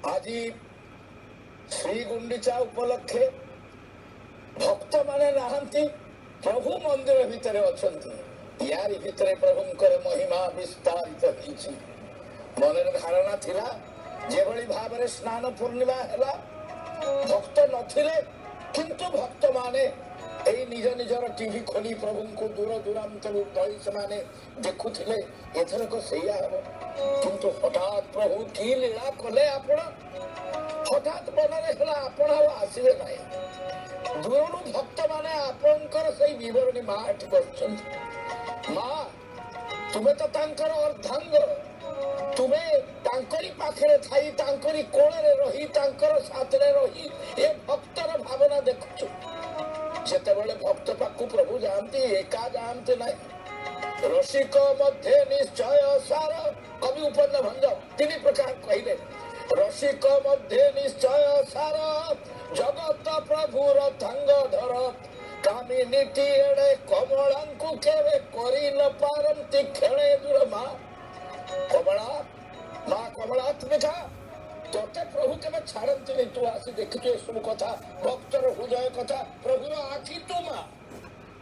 আজি श्री गुंडीचा उपलक्षे भक्त माने नाहंती प्रभु मंदिर भितर अछंती यारी भितर प्रभुंकर महिमा विस्तारित होईछि मनर धारणा थिला जेभଳି भाबरे स्नान पूर्णिमा हैला भक्त नथिले किंतु भक्त माने एई निज निजर टीवी खोली प्रभु को दूर दूरांतरु दई समाने देखुथिले एथरक सेया हबो किंतु हठात प्रभु की लीला कले आपण हठात मनरे हला आपण आसिबे नाही दूरनु भक्त माने आपणकर सही विवरणी माठ बसछन मां तुमे तो तांकर अर्धांग तुमे तांकरी पाखरे थाई तांकरी कोणरे रही तांकर साथरे रही ए भक्तर भावना देखुछु जेतेबेले भक्त पाकु प्रभु जानती एका जानते नाही रसिक मध्ये निश्चय सार कवि उपन्न भंज तीन प्रकार कहिले रसिक मध्ये निश्चय सार जगत प्रभुर थांग धर कामिनीति एड़े कमलांकु केवे करी न पारंती खेळे दूर मा कमला तुमे का तोते प्रभु के छाड़ती नहीं तू आसी देखिଛୁ सब कथा भक्तर हृदय कथा प्रभुर आखि तू मा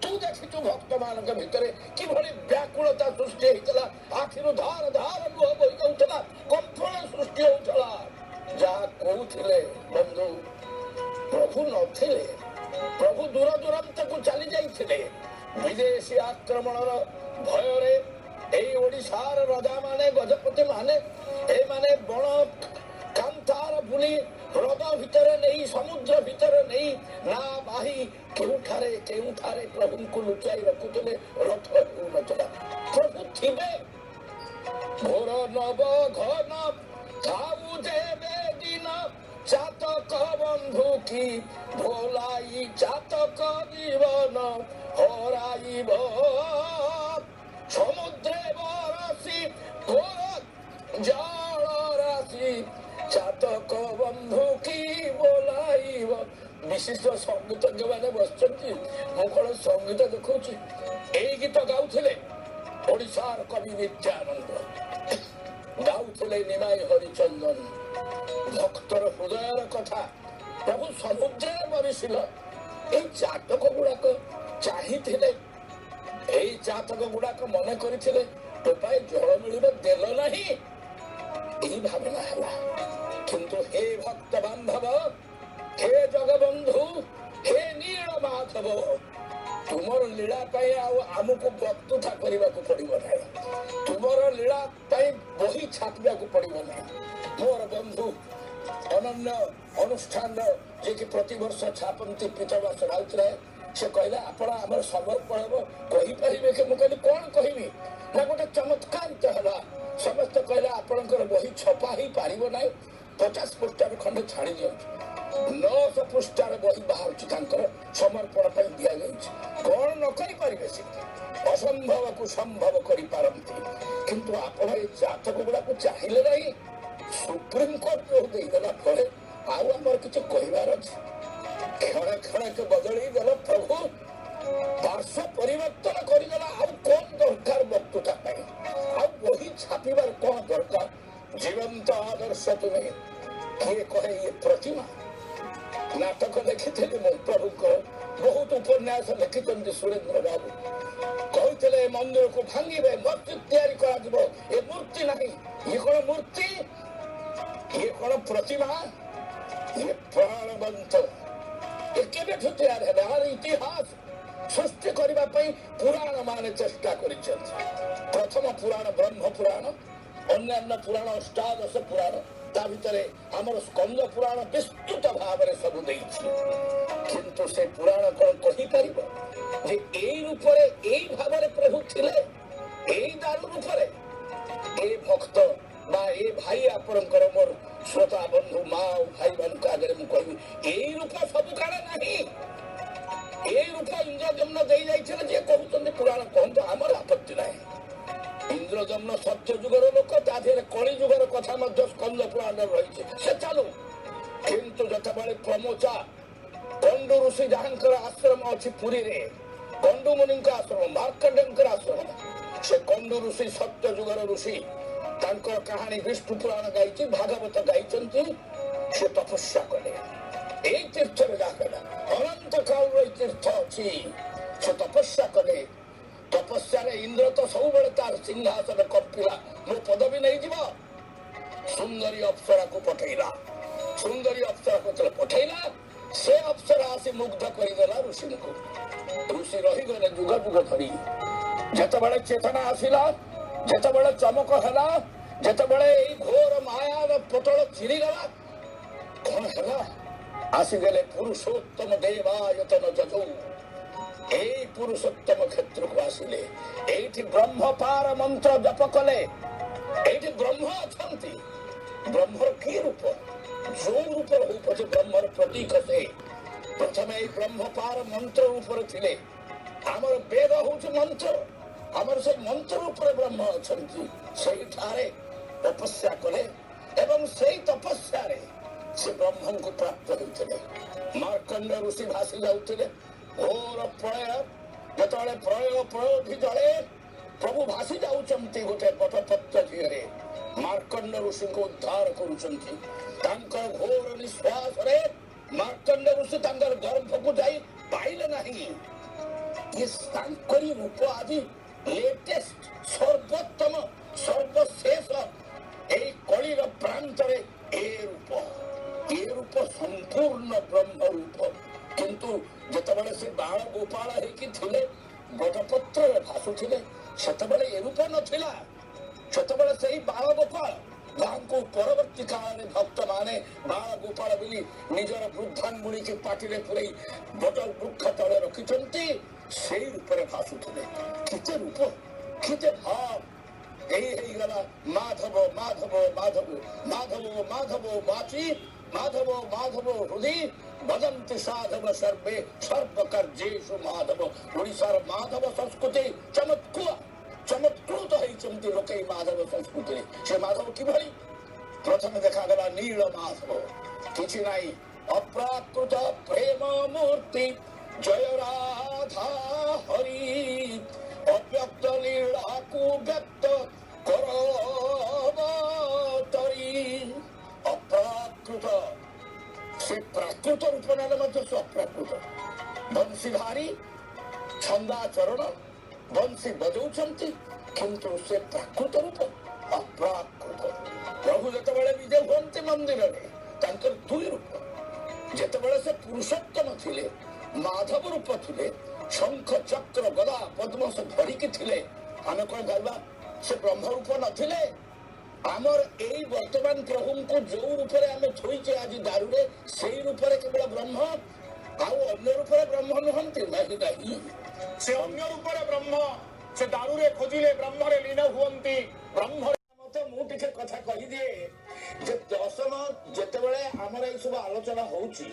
तू देखिଛୁ भक्त मान भितर कि व्याकुलता सृष्टि होता आखिर धार धार लुह बही जाऊला कंपन सृष्टि होता जहाँ कहते बंधु प्रभु नथिले प्रभु दूर दूरांत को चली जाइए विदेशी आक्रमण भय ओडिशार राजा माने गजपति माने ए माने बण कांतार बुली हृद भितर नहीं समुद्र भितर नहीं ना बाही केउठारे प्रभु को लुचाई रखुले रथ नचला प्रभु थिबे घोर नव घन खाऊ जेबे दिन चातक बंधु की भोलाई चातक जीवन हराइब समुद्रे बरसी घोर जल राशि चातक बंधु की बोलाइब विशिष्ट संगीतज्ञ मैंने बसचंती कौन संगीत देखुची एई गीत गाउथिले ओडिशार कवि नित्यानंद गाउथिले निमाई हरिचंदन भक्तर हृदयर कथा प्रभु समुद्र बरिशिल ए चातक गुड़ाक चाहिथिले एई चातक गुड़ाक मन करिथिले टोपाए जल मिलिबे देल नाही एई भावना हला किंतु हे भक्त बांधव हे जगबंधु हे नील माधव तुमर लीला पाई आमको वक्तुता करने को पड़ो ना तुमर लीला पाई बही छापा को पड़ो ना मोर बंधु अनन्य अनुष्ठान जे कि प्रति वर्ष छापती पीतवास राउतराय से कहला आपण आम समर्पण हम कहीपर कि मुझे कौन कहबी ना गोटे चमत्कार है समस्त कहला आपणकर बही छपा ही पार ना 50 पृष्ठार खंड छाड़ी दिखाँ 900 पृष्ठार बही बाहर समर्पण पर दि जाए कौन न करें सी असंभव को संभव करती किंतु आपण ये जातक गुड़ा को चाहिए ना सुप्रीम कोर्ट जो देदेला फल आमर किसी कहबार अच्छे क्षण क्षण के बदल गल प्रभु पार्श्व परिवर्तन करदेला कौन दरकार वक्तुता वही छापार कौन दरकार जीवंत आदर्श तुम्हें किए कहे ये प्रतिमा नाटक लिखी प्रभु बहुत उपन्यास लिखिं सुरेंद्र बाबू कहते मंदिर को भांगे मस्जिद या मूर्ति नहीं ये कौन मूर्ति ये कौन प्रतिमा ये प्राणवंत ये केबेठु तैयार है यार इतिहास सृष्टि करने पुराण माने चेष्टा कर प्रथम पुराण ब्रह्म पुराण अन्य पुराण अष्टादश पुराण ता भितरे हमर स्कंद पुराण विस्तृत भाव में सब किंतु से पुराण कौन कही पारिबो जे एई रूपरे एई भाव में प्रभु थिले एई दारु रूपरे ए भक्त बा ए भाई आपनकर मोर श्रोता बंधु माँ भाई मान आगे मुझे कहबी एई रूप सब काड़ा नहीं ए रूप इंद्रजम्न दे जाइछले जे कहउछन पुराण कहंतो हमर आपत्ति नाही इंद्रजम्न सत्य जुगर लोक ताधेर कली जुगर कथा मध्य स्कंद पुराण रही से चालू किंतु जतबेले प्रमोचा कंडु ऋषि जहांकर आश्रम अच्छी पुरी रे कंडु मुनि आश्रम मार्कंडेय आश्रम से कंडु ऋषि सत्य जुगर ऋषि ତାଙ୍କ କାହାଣୀ ବିଷ୍ଣୁ ପୁରାଣ ଗାଇଛି, ଭାଗବତ ଗାଇଛନ୍ତି। ସେ ତପସ୍ୟା କଲେ ଏଇ ତୀର୍ଥରେ ଯାହା ଅନନ୍ତ କାଳର ଏଇ ତୀର୍ଥ ଅଛି। ସେ ତପସ୍ୟା କଲେ। ତପସ୍ୟାରେ ଇନ୍ଦ୍ର ତ ସବୁବେଳେ ତାର ସିଂହାସନ କମ୍ପିଲା, ମୋ ପଦବୀ ନେଇଯିବ। ସୁନ୍ଦରୀ ଅପ୍ସରାକୁ ପଠେଇଲା। ସୁନ୍ଦରୀ ଅପ୍ସରାକୁ ଯେତେବେଳେ ପଠେଇଲା, ସେ ଅପ୍ସରା ଆସି ମୁଗ୍ଧ କରିଦେଲା ଋଷିଙ୍କୁ। ଋଷି ରହିଗଲେ ଯୁଗ ଯୁଗ ଧରି। ଯେତେବେଳେ ଚେତନା ଆସିଲା, ଯେତେବେଳେ ଚମକ ହେଲା, ଯେତେବେଳେ ଏଇ ଘୋର ମାୟାର ପୋଟଳ ଚିରିଗଲା, କଣ ହେଲା? ଆସିଗଲେ ପୁରୁଷୋତ୍ତମ ଦେବାୟତନ ଯଜୌ। ଏଇ ପୁରୁଷୋତ୍ତମ କ୍ଷେତ୍ରକୁ ଆସିଲେ। ଏଇଠି ବ୍ରହ୍ମପାର ମନ୍ତ୍ର ଜପ କଲେ। ଏଇଠି ବ୍ରହ୍ମ ଅଛନ୍ତି। ବ୍ରହ୍ମର କି ରୂପ? ଯୋଉ ରୂପ ହଉ ପଛେ ବ୍ରହ୍ମର ପ୍ରତୀକ ସେ। ପ୍ରଥମେ ଏଇ ବ୍ରହ୍ମପାର ମନ୍ତ୍ର ରୂପରେ ଥିଲେ। ଆମର ବେଦ ହଉଛି ମନ୍ତ୍ର। ଆମର ସେଇ ମନ୍ତ୍ର ରୂପରେ ବ୍ରହ୍ମ ଅଛନ୍ତି। ସେଇଠାରେ ତପସ୍ୟା କଲେ ଏବଂ ସେଇ ତପସ୍ୟାରେ ସେ ବ୍ରହ୍ମଙ୍କୁ ପ୍ରାପ୍ତ ହୋଇଥିଲେ। ମାର୍କଣ୍ଡ ଋଷି ଭାସି ଯାଉଥିଲେ। ଘୋର ପ୍ରଳୟ, ଯେତେବେଳେ ପ୍ରଳୟ ପ୍ରଳୟ ଜଳେ ପ୍ରଭୁ ଭାସି ଯାଉଛନ୍ତି ଗୋଟେ ବଟପତ୍ର ଧିଅରେ। ମାର୍କଣ୍ଡ ଋଷିଙ୍କୁ ଉଦ୍ଧାର କରୁଛନ୍ତି। ତାଙ୍କର ଘୋର ନିଶ୍ୱାସରେ ମାର୍କଣ୍ଡ ଋଷି ତାଙ୍କର ଗର୍ଭକୁ ଯାଇ ପାଇଲେ ନାହିଁ। ତାଙ୍କରି ରୂପ ଆଜି ଲେଟେଷ୍ଟ, ସର୍ବୋତ୍ତମ, ସର୍ବଶେଷ ଏଇ କଳିର ପ୍ରାନ୍ତରେ ଏ ରୂପ ସମ୍ପୂର୍ଣ୍ଣ ବ୍ରହ୍ମ ରୂପ। କିନ୍ତୁ ଯେତେବେଳେ ସେ ବାଳ ଗୋପାଳ ହେଇକି ଥିଲେ, ବଟପତ୍ରରେ ଭାସୁଥିଲେ, ସେତେବେଳେ ଏ ରୂପ ନଥିଲା। ସେତେବେଳେ ସେଇ ବାଳ ଗୋପାଳ ଯାହାଙ୍କୁ ପରବର୍ତ୍ତୀ କାଳରେ ଭକ୍ତମାନେ ବାଳ ଗୋପାଳ ବୋଲି ନିଜର ବୃଦ୍ଧାଙ୍ଗୁଳିକି ପାଟିରେ ପୁରେଇ ବଟ ବୃକ୍ଷ ତଳେ ରଖିଛନ୍ତି, ସେଇ ରୂପରେ ଭାସୁଥିଲେ। କେତେ ରୂପ, କେତେ ଭାବ। ଏଇ ହେଇଗଲା ମାଧବ ମାଧବ ମାଧବ ମାଧବ ମାଧବ ବାଚି ମାଧବ ମାଧବ ହୃଦି ଭଜନ୍ତି ସାଧବ ସର୍ବେ ସର୍ବକାର୍ଯ୍ୟେଷୁ ମାଧବ। ଓଡ଼ିଶାର ମାଧବ ସଂସ୍କୃତି ଚମତ୍କୃତ ହେଇଛନ୍ତି ଲୋକେ ମାଧବ ସଂସ୍କୃତିରେ। ସେ ମାଧବ କିଭଳି? ପ୍ରଥମେ ଦେଖାଗଲା ନୀଳ ମାଧବ। କିଛି ନାହିଁ, ଅପ୍ରାକୃତ ପ୍ରେମ ମୂର୍ତ୍ତି ଜୟ ରାଧା ହରି। ଅବ୍ୟକ୍ତ ଲୀଳାକୁ ବ୍ୟକ୍ତ କରବତରୀ। ଅପ୍ରାକୃତ, ସେ ପ୍ରାକୃତ ରୂପ ନେଲେ ମଧ୍ୟ ସେ ଅପ୍ରାକୃତ। ବଂଶୀଧାରୀ, ଛନ୍ଦାଚରଣ, ବଂଶୀ ବଜଉଛନ୍ତି, କିନ୍ତୁ ସେ ପ୍ରାକୃତ ରୂପ, ଅପ୍ରାକୃତ। ପ୍ରଭୁ ଯେତେବେଳେ ବିଜେ ହୁଅନ୍ତି ମନ୍ଦିରରେ, ତାଙ୍କର ଦୁଇ ରୂପ। ଯେତେବେଳେ ସେ ପୁରୁଷୋତ୍ତମ ଥିଲେ, ମାଧବ ରୂପ ଥିଲେ, ଶଙ୍ଖ ଚକ୍ର ଗଦା ପଦ୍ମ ସେ ଧରିକି ଥିଲେ, ଆମେ କଣ ଭାବିବା ସେ ବ୍ରହ୍ମ ରୂପ ନଥିଲେ? ଆମର ଏଇ ବର୍ତ୍ତମାନ ପ୍ରଭୁଙ୍କୁ ଯୋଉ ରୂପରେ ଆମେ ଥୋଇଛେ ଆଜି ଦାରୁରେ, ସେଇ ରୂପରେ କେବଳ ବ୍ରହ୍ମ, ଆଉ ଅନ୍ୟ ରୂପରେ ବ୍ରହ୍ମ ନୁହନ୍ତି। ନାହିଁ, ସେ ଅନ୍ୟ ରୂପରେ ବ୍ରହ୍ମ, ସେ ଦାରୁରେ ଖୋଜିଲେ ବ୍ରହ୍ମରେ ଲୀନ ହୁଅନ୍ତି। ବ୍ରହ୍ମରେ ମୁଁ ଟିକେ କଥା କହିଦିଏ ଯେ ଦଶମ ଯେତେବେଳେ ଆମର ଏଇ ସବୁ ଆଲୋଚନା ହଉଛି,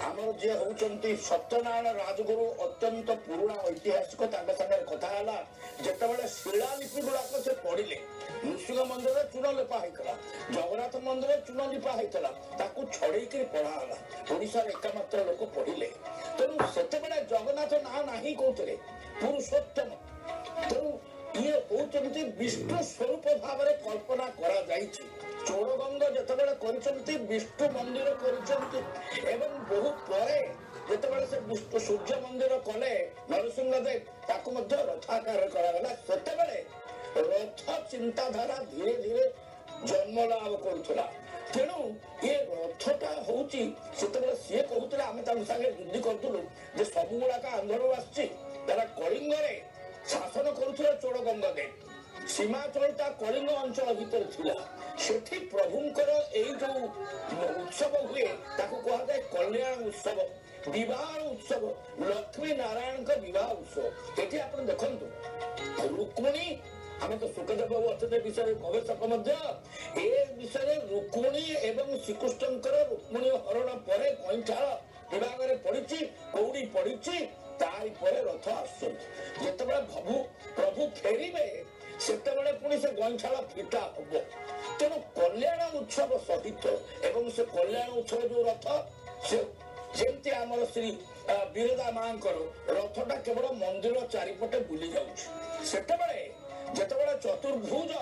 ଆମର ଯିଏ ହଉଛନ୍ତି ସତ୍ୟନାରାୟଣ ରାଜଗୁରୁ, ଅତ୍ୟନ୍ତ ପୁରୁଣା ଐତିହାସିକ, ତାଙ୍କ ସାଙ୍ଗରେ କଥା ହେଲା। ଯେତେବେଳେ ଶିଳାଲିପି ଗୁଡାକ ସେ ପଢିଲେ, ନୃସିଂହ ମନ୍ଦିରରେ ଚୂନ ଲେପା ହେଇଥିଲା, ଜଗନ୍ନାଥ ମନ୍ଦିରରେ ଚୂନ ଲିପା ହେଇଥିଲା, ତାକୁ ଛଡେଇକିରି ପଢା ହେଲା। ଓଡିଶାର ଏକମାତ୍ର ଲୋକ ପଢିଲେ। ତେଣୁ ସେତେବେଳେ ଜଗନ୍ନାଥ ନାଁ ନାହିଁ କୋଉଥିରେ, ପୁରୁଷୋତ୍ତମ। ତେଣୁ ଇଏ ହଉଛନ୍ତି ବିଷ୍ଣୁ ସ୍ୱରୂପ ଭାବରେ କଳ୍ପନା କରାଯାଇଛି। ଚୋଡ଼ଗଙ୍ଗ ଯେତେବେଳେ କରିଛନ୍ତି, ବିଷ୍ଣୁ ମନ୍ଦିର କରିଛନ୍ତି, ଏବଂ ବହୁ ପରେ ଯେତେବେଳେ ସେ ବିଷ୍ଣୁ ସୂର୍ଯ୍ୟ ମନ୍ଦିର କଲେ ନରସିଂହ ଦେବ, ତାକୁ ମଧ୍ୟ ରଥ ଆକାରରେ କରାଗଲା। ସେତେବେଳେ ରଥ ଚିନ୍ତାଧାରା ଧୀରେ ଧୀରେ ଜନ୍ମ ଲାଭ କରୁଥିଲା। ତେଣୁ ଏ ରଥଟା ହଉଛି, ସେତେବେଳେ ସିଏ କହୁଥିଲେ, ଆମେ ତାଙ୍କ ସାଙ୍ଗେ ଯୁଦ୍ଧ କରୁଥିଲୁ ଯେ ସବୁ ଗୁଡାକ ଆନ୍ଧ୍ରରୁ ଆସିଛି। ତାରା କଳିଙ୍ଗରେ ଶାସନ କରୁଥିଲେ ଚୋଡ଼ଗଙ୍ଗ ଦେବ। ସୀମାଞ୍ଚଳଟା କଳିଙ୍ଗ ଅଞ୍ଚଳ ଭିତରେ ଥିଲା। ସେଠି ପ୍ରଭୁଙ୍କର ଏଇ ଯୋଉ ଉତ୍ସବ ହୁଏ, ତାକୁ କୁହାଯାଏ କଲ୍ୟାଣ ଉତ୍ସବ, ବିବାହ ଉତ୍ସବ, ଲକ୍ଷ୍ମୀ ନାରାୟଣଙ୍କ ବିବାହ ଉତ୍ସବ। ଏଠି ଆପଣ ଦେଖନ୍ତୁ, ରୁକ୍ମିଣୀ, ଆମେ ତ ସୁଖଦେବ ବାବୁ ଅଛନ୍ତି ବିଷୟରେ ଗବେଷକ ମଧ୍ୟ, ଏ ବିଷୟରେ ରୁକ୍ମିଣୀ ଏବଂ ଶ୍ରୀକୃଷ୍ଣଙ୍କର ରୁକ୍ମିଣୀ ହରଣ ପରେ କଇଁଛାଳ ବିଭାଗରେ ପଡିଛି, କଉଡି ପଡିଛି, ତାରି ପରେ ରଥ ଆସୁଛନ୍ତି। ଯେତେବେଳେ ପ୍ରଭୁ ଫେରିବେ, ସେତେବେଳେ ପୁଣି ସେ ଗଇଁଛାଳ ଫିଟା ହବ। ତେଣୁ କଲ୍ୟାଣ ଉତ୍ସବ ସହିତ ଏବଂ ସେ କଲ୍ୟାଣ ଉତ୍ସବ ଯୋଉ ରଥ, ସେ ଯେମିତି ଆମର ଶ୍ରୀ ବିରଜା ମାଙ୍କର ରଥଟା କେବଳ ମନ୍ଦିର ଚାରିପଟେ ବୁଲି ଯାଉଛି। ସେତେବେଳେ ଯେତେବେଳେ ଚତୁର୍ଭୁଜ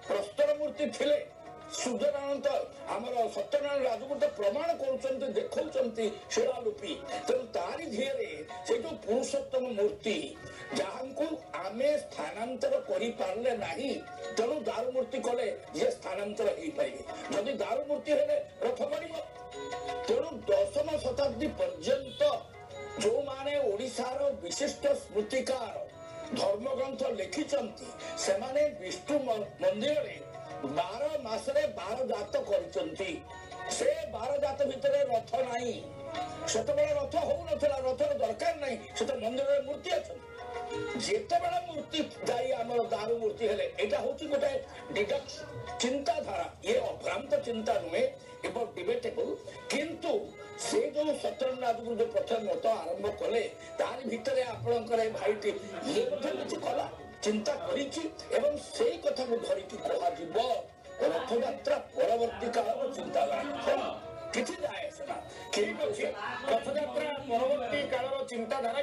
ପ୍ରସ୍ତର ମୂର୍ତ୍ତି ଥିଲେ ସୁଦରାନନ୍ଦ ଆମର ସତ୍ୟନାରାୟଣ ରାଜଗୁରୁ ପ୍ରମାଣ କରୁଛନ୍ତି ଦେଖାଉଛନ୍ତି ଶିଳାଲିପି। ତେଣୁ ତାରି ଧିଏରେ ସେ ଯୋଉ ପୁରୁଷୋତ୍ତମ ମୂର୍ତ୍ତି ଯାହାଙ୍କୁ ଆମେ ସ୍ଥାନାନ୍ତର କରିପାରିଲେ ନାହିଁ, ତେଣୁ ଦାରୁ ମୂର୍ତ୍ତି କଲେ ଯିଏ ସ୍ଥାନାନ୍ତର ହେଇପାରିବେ। ଯଦି ଦାରୁ ମୂର୍ତ୍ତି ହେଲେ ରଥ କରିବ। ତେଣୁ 10ମ ଶତାବ୍ଦୀ ପର୍ଯ୍ୟନ୍ତ ଯୋଉମାନେ ଓଡ଼ିଶାର ବିଶିଷ୍ଟ ସ୍ମୃତିକାର ଧର୍ମଗ୍ରନ୍ଥ ଲେଖିଛନ୍ତି ସେମାନେ ବିଷ୍ଣୁ ମନ୍ଦିରରେ 12 ମାସରେ 12 ଜାତ କରିଛନ୍ତି। ସେ 12 ଜାତ ଭିତରେ ରଥ ନାହିଁ। ସେତେବେଳେ ରଥ ହଉନଥିଲା, ରଥର ଦରକାର ନାହିଁ, ସେତ ମନ୍ଦିରରେ ମୂର୍ତ୍ତି ଅଛନ୍ତି। ଯେତେବେଳେ ମୂର୍ତ୍ତି ଯାଇ ଆମର ଦାରୁ ମୂର୍ତ୍ତି ହେଲେ, ଏଇଟା ହଉଛି ଗୋଟେ ଡିଡକ୍ସ ଚିନ୍ତାଧାରା। ଇଏ ଅଭ୍ରାନ୍ତ ଚିନ୍ତା ନୁହେଁ, ଏବଂ ଡିବେଟେବଲ। କିନ୍ତୁ ସେ ଯୋଉ ସତ୍ୟନାରାୟଣ ରାଜଗୁରୁ ଯୋଉ ପ୍ରଥମ ମତ ଆରମ୍ଭ କଲେ ତାରି ଭିତରେ ଆପଣଙ୍କର ଭାଇଟି ଇଏ ମଧ୍ୟ କିଛି କଲା, ଚିନ୍ତା କରିଛି ଏବଂ ସେଇ କଥାକୁ ଧରିକି କୁହାଯିବ ରଥଯାତ୍ରା ପରବର୍ତ୍ତୀ କାଳର ଚିନ୍ତାଧାରା। କିଛି ଯାଏ ସେଟା ଠିକ ଅଛି, ରଥଯାତ୍ରା ପରବର୍ତ୍ତୀ କାଳର ଚିନ୍ତାଧାରା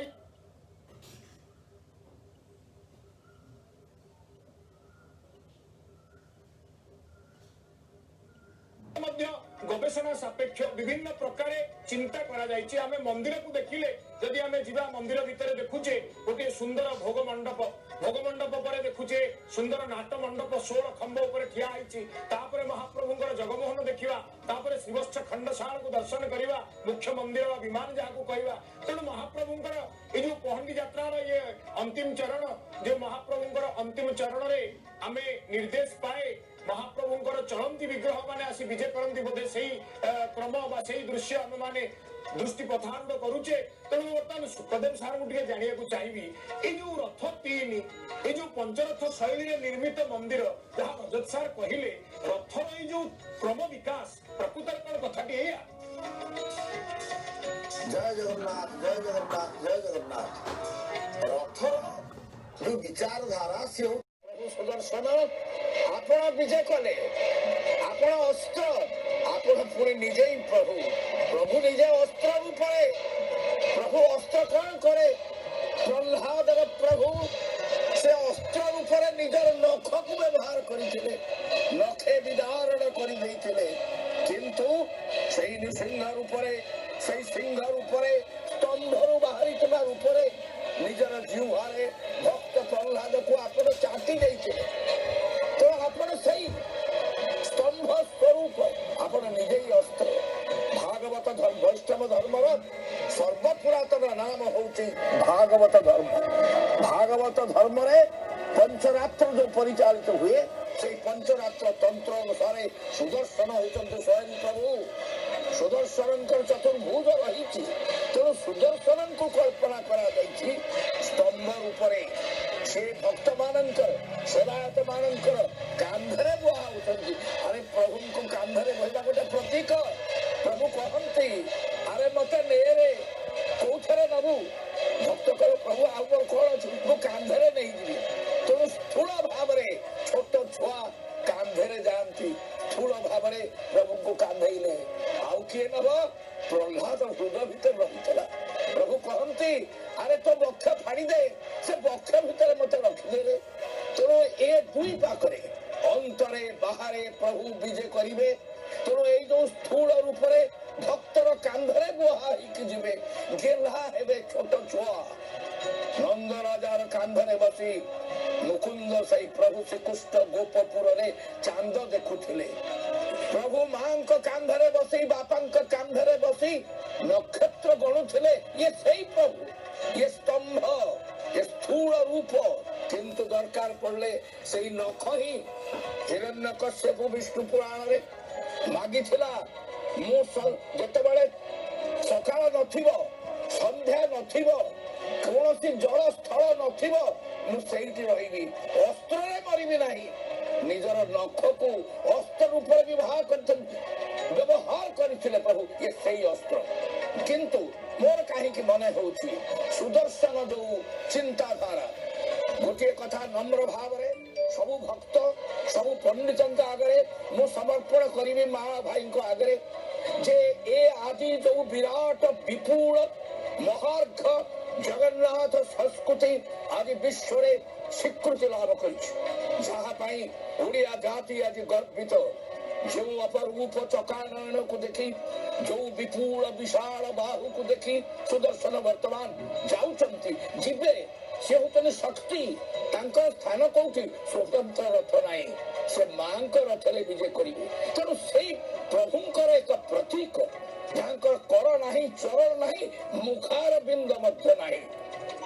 ମଧ୍ୟ ଗବେଷଣା ସାପେକ୍ଷ ବିଭିନ୍ନ ପ୍ରକାର ଚିନ୍ତା କରାଯାଇଛି। ଆମେ ମନ୍ଦିରକୁ ଦେଖିଲେ ଯଦି ଆମେ ଯିବା ମନ୍ଦିର ଭିତରେ ଦେଖୁଛେ ଗୋଟିଏ ସୁନ୍ଦର ଭୋଗ ମଣ୍ଡପ, ଭୋଗ ମଣ୍ଡପ ପରେ ଦେଖୁଛେ ସୁନ୍ଦର ନାଟ ମଣ୍ଡପ 16 ଖମ୍ବ ଉପରେ ଠିଆ ହେଇଛି। ତାପରେ ମହାପ୍ରଭୁଙ୍କର ଜଗମୋହନ ଦେଖିବା, ତାପରେ ଶ୍ରୀବତ୍ସ ଖଣ୍ଡଶାଳାକୁ ଦର୍ଶନ କରିବା, ମୁଖ୍ୟ ମନ୍ଦିର ବା ବିମାନ ଯାହାକୁ କହିବା। ତେଣୁ ମହାପ୍ରଭୁଙ୍କର ଏଇ ଯୋଉ ପହଣ୍ଡି ଯାତ୍ରାର ଇଏ ଅନ୍ତିମ ଚରଣ, ଯେ ମହାପ୍ରଭୁଙ୍କର ଅନ୍ତିମ ଚରଣରେ ଆମେ ନିର୍ଦ୍ଦେଶ ପାଏ ମହାପ୍ରଭୁଙ୍କର ଚଳନ୍ତି ବିଗ୍ରହ ମାନେ ଆସି ବିଜେ କରନ୍ତି, ବୋଧେ ସେଇ କ୍ରମ ବା ସେଇ ଦୃଶ୍ୟ ଆମେ ମାନେ ଦୃଷ୍ଟି ପଥାରୂଢ କରୁଛେ। ତେଣୁ ବର୍ତ୍ତମାନ ସୁଖଦେବ ସାରଙ୍କୁ ଟିକେ ଜାଣିବାକୁ ଚାହିଁବି, ଏଇ ଯୋଉ ରଥ 3, ଏଇ ଯୋଉ ପଞ୍ଚରଥ ଶୈଳୀରେ ନିର୍ମିତ ମନ୍ଦିର ଯାହା ରଜତ ସାର କହିଲେ, ରଥର ଏଇ ଯୋଉ କ୍ରମ ବିକାଶ ପ୍ରକୃତରେ କଣ କଥାଟି ଏଇଆ? ଜୟ ଜଗନ୍ନାଥ, ଜୟ ଜଗନ୍ନାଥ, ଜୟ ଜଗନ୍ନାଥ। ରଥର ଯୋଉ ବିଚାରଧାରା ସେ ପ୍ରଭୁ ସୁଦର୍ଶନ ଆପଣ ବିଜେ କଲେ, ଆପଣ ଅସ୍ତ୍ର, ଆପଣ ପୁଣି ନିଜେ ହିଁ ପ୍ରଭୁ। ପ୍ରଭୁ ନିଜେ ଅସ୍ତ୍ର ରୂପରେ। ପ୍ରଭୁ ଅସ୍ତ୍ର କଣ କରେ? ପ୍ରହ୍ଲାଦର ପ୍ରଭୁ ସେ ଅସ୍ତ୍ର ରୂପରେ ନିଜର ନଖକୁ ବ୍ୟବହାର କରିଥିଲେ, ନଖେ ବିଦାରଣ କରିଦେଇଥିଲେ। କିନ୍ତୁ ସେଇ ନୃସିଂହ ରୂପରେ, ସେଇ ସିଂହ ରୂପରେ, ସ୍ତମ୍ଭରୁ ବାହାରିଥିବା ରୂପରେ ନିଜର ଜିହ୍ୱାରେ ଭକ୍ତ ପ୍ରହ୍ଲାଦକୁ ଆପଣ ଚାଟି ଦେଇଥିଲେ। ତ ଆପଣ ସେଇ ସ୍ତମ୍ଭ ସ୍ୱରୂପ, ଆପଣ ନିଜେ ହିଁ ଅସ୍ତ୍ର। ଭାଗବତ ବୈଷ୍ଣବ ଧର୍ମର ସର୍ବପୁରାତନ ନାମ ହଉଛି ଭାଗବତ ଧର୍ମ। ଭାଗବତ ଧର୍ମରେ ପଞ୍ଚରାତ୍ର ଯୋଉ ପରିଚାଳିତ ହୁଏ, ସେଇ ପଞ୍ଚରାତ୍ର ତନ୍ତ୍ର ଅନୁସାରେ ସୁଦର୍ଶନ ହଉଛନ୍ତି ସ୍ୱୟଂ ପ୍ରଭୁ। ସୁଦର୍ଶନଙ୍କର ଚତୁର୍ଭୁଜ ରହିଛି, ତେଣୁ ସୁଦର୍ଶନଙ୍କୁ କଳ୍ପନା କରାଯାଇଛି ସ୍ତମ୍ଭ ରୂପରେ। ସେ ଭକ୍ତ ମାନଙ୍କର, ସେବାୟତ ମାନଙ୍କର କାନ୍ଧରେ ବୁହା ହଉଛନ୍ତି। ଆରେ ପ୍ରଭୁଙ୍କୁ କାନ୍ଧରେ ବୋହିବା ଗୋଟେ ପ୍ରତୀକ। ପ୍ରଭୁ କହନ୍ତି, ଆରେ ମତେ ନେରେ, କୋଉଥିରେ ନବୁ? ଭକ୍ତ କହିବ, ପ୍ରଭୁ ଆଉ ମୋର କଣ ଅଛି, ମୁଁ କାନ୍ଧରେ ନେଇଯିବି। ତେଣୁ ସ୍ଥୂଳ ଭାବରେ ଛୋଟ ଛୁଆ କାନ୍ଧରେ ଯାଆନ୍ତି, ସ୍ଥୂଳ ଭାବରେ ପ୍ରଭୁଙ୍କୁ କାନ୍ଧେଇଲେ। ଆଉ କିଏ ନବ? ପ୍ରହ୍ଲାଦ ହୃଦୟ ଭିତରେ ରହିଥିଲା। ପ୍ରଭୁ କହନ୍ତି, ଆରେ ତୋ ବକ୍ଷ ଫାଡ଼ିଦେ, ସେ ବକ୍ଷ ଭିତରେ ମତେ ରଖିଦେଲେ। ତେଣୁ ଏ ଦୁଇ ପାଖରେ ଅନ୍ତରେ ବାହାରେ ପ୍ରଭୁ ବିଜେ କରିବେ। ତେଣୁ ଏଇ ଯୋଉ ସ୍ଥୂଳ ରୂପରେ ଭକ୍ତର କାନ୍ଧରେ ବୁହା ହେଇକି ଯିବେ, ଗେହ୍ଲା ହେବେ ଛୋଟ ଛୁଆ। ନନ୍ଦ ରାଜାର କାନ୍ଧରେ ବସି ମୁକୁନ୍ଦ ସେଇ ପ୍ରଭୁ ଶ୍ରୀକୃଷ୍ଣ ଗୋପପୁରରେ ଚାନ୍ଦ ଦେଖୁଥିଲେ। ପ୍ରଭୁ ମାଙ୍କ କାନ୍ଧରେ ବସି, ବାପାଙ୍କ କାନ୍ଧରେ ବସି ନକ୍ଷତ୍ର ଗଣୁଥିଲେ। ଇଏ ସେଇ ପ୍ରଭୁ, ଇଏ ସ୍ତମ୍ଭ, ଏ ସ୍ଥୂଳ ରୂପ। କିନ୍ତୁ ଦରକାର ପଡିଲେ ସେଇ ନଖ ହିଁ ହିରଣ୍ୟକଶ୍ୟପ ବିଷ୍ଣୁ ପୁରାଣରେ ମାଗିଥିଲା। ମୁଁ ଯେତେବେଳେ ସକାଳ ନଥିବ, ସନ୍ଧ୍ୟା ନଥିବ, କୌଣସି ଜଳ ସ୍ଥଳ ନଥିବ, ମୁଁ ସେଇଠି ରହିବି, ଅସ୍ତ୍ରରେ ମରିବି ନାହିଁ। ନିଜର ନଖକୁ ଅସ୍ତ୍ର ରୂପରେ ବ୍ୟବହାର କରିଥିଲେ ପ୍ରଭୁ, ଇଏ ସେଇ ଅସ୍ତ୍ର। କିନ୍ତୁ ମୋର କାହିଁକି ମନେ ହଉଛି ସୁଦର୍ଶନ ଯୋଉ ଚିନ୍ତାଧାରା, ଗୋଟିଏ କଥା ନମ୍ର ଭାବରେ ସବୁ ଭକ୍ତ, ସବୁ ପଣ୍ଡିତଙ୍କ ଆଗରେ ମୁଁ ସମର୍ପଣ କରିବି, ମା ଭାଇଙ୍କ ଆଗରେ, ଯେ ଏ ଆଜି ଯୋଉ ବିରାଟ ବିପୁଳ ମହାର୍ଘ ଜଗନ୍ନାଥ ସଂସ୍କୃତି ଆଜି ବିଶ୍ୱରେ ସ୍ୱୀକୃତି ଲାଭ କରିଛି। ଯାହା ପାଇଁ ଓଡ଼ିଆ ଜାତି ଆଜି ଗର୍ବିତ, ଯେଉଁ ଅପରୂପ ଚକାନୟନକୁ ଦେଖି, ଯୋଉ ବିପୁଳ ବିଶାଳ ବାହୁକୁ ଦେଖି ସୁଦର୍ଶନ ବର୍ତ୍ତମାନ ଯାଉଛନ୍ତି, ଯିବେ। ସେ ହଉଛନ୍ତି ଶକ୍ତି। ତାଙ୍କ ସ୍ଥାନ କୋଉଠି? ସ୍ୱତନ୍ତ୍ର ରଥ ନାହିଁ, ସେ ମାଙ୍କ ରଥରେ ବିଜେ କରିବେ। ତେଣୁ ସେଇ ପ୍ରଭୁଙ୍କର ଏକ ପ୍ରତୀକ, ଯାହାଙ୍କର କର ନାହିଁ, ଚରଣ ନାହିଁ, ମୁଖାର ବିନ୍ଦ ମଧ୍ୟ ନାହିଁ,